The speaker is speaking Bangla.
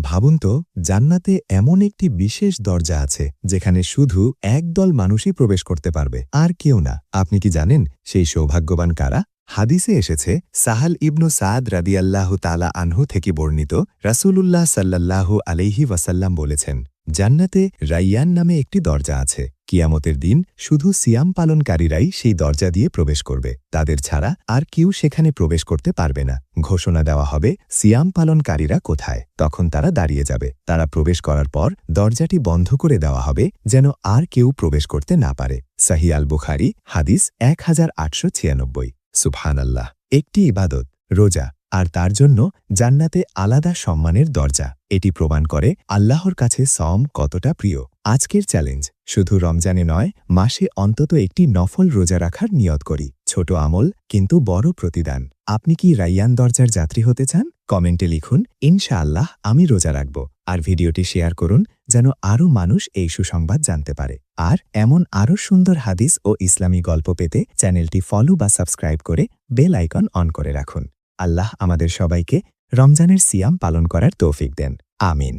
ভাবুন তো, জান্নাতে এমন একটি বিশেষ দরজা আছে যেখানে শুধু একদল মানুষই প্রবেশ করতে পারবে, আর কেউ না। আপনি কি জানেন সেই সৌভাগ্যবান কারা? হাদিসে এসেছে, সাহাল ইবনু সাদ রাদিয়াল্লাহু তাআলা আনহু থেকে বর্ণিত, রাসূলুল্লাহ সাল্লাল্লাহু আলাইহি ওয়াসাল্লাম বলেছেন, জান্নাতে রাইয়ান নামে একটি দরজা আছে। কিয়ামতের দিন শুধু সিয়াম পালনকারীরাই সেই দরজা দিয়ে প্রবেশ করবে, তাদের ছাড়া আর কেউ সেখানে প্রবেশ করতে পারবে না। ঘোষণা দেওয়া হবে, সিয়াম পালনকারীরা কোথায়? তখন তারা দাঁড়িয়ে যাবে। তারা প্রবেশ করার পর দরজাটি বন্ধ করে দেওয়া হবে, যেন আর কেউ প্রবেশ করতে না পারে। সহিহ আল বুখারী, হাদিস 1896। সুবহানাল্লাহ! একটি ইবাদত, রোজা, আর তার জন্য জান্নাতে আলাদা সম্মানের দরজা। এটি প্রমাণ করে আল্লাহর কাছে সওম কতটা প্রিয়। আজকের চ্যালেঞ্জ, শুধু রমজানে নয়, মাসে অন্তত একটি নফল রোজা রাখার নিয়ত করি। ছোট আমল কিন্তু বড় প্রতিদান। আপনি কি রাইয়ান দরজার যাত্রী হতে চান? কমেন্টে লিখুন, ইনশাআল্লাহ আমি রোজা রাখব। আর ভিডিওটি শেয়ার করুন যেন আরও মানুষ এই সুসংবাদ জানতে পারে। আর এমন আরও সুন্দর হাদিস ও ইসলামী গল্প পেতে চ্যানেলটি ফলো বা সাবস্ক্রাইব করে বেল আইকন অন করে রাখুন। আল্লাহ আমাদের সবাইকে রমজানের সিয়াম পালন করার তৌফিক দেন। আমিন।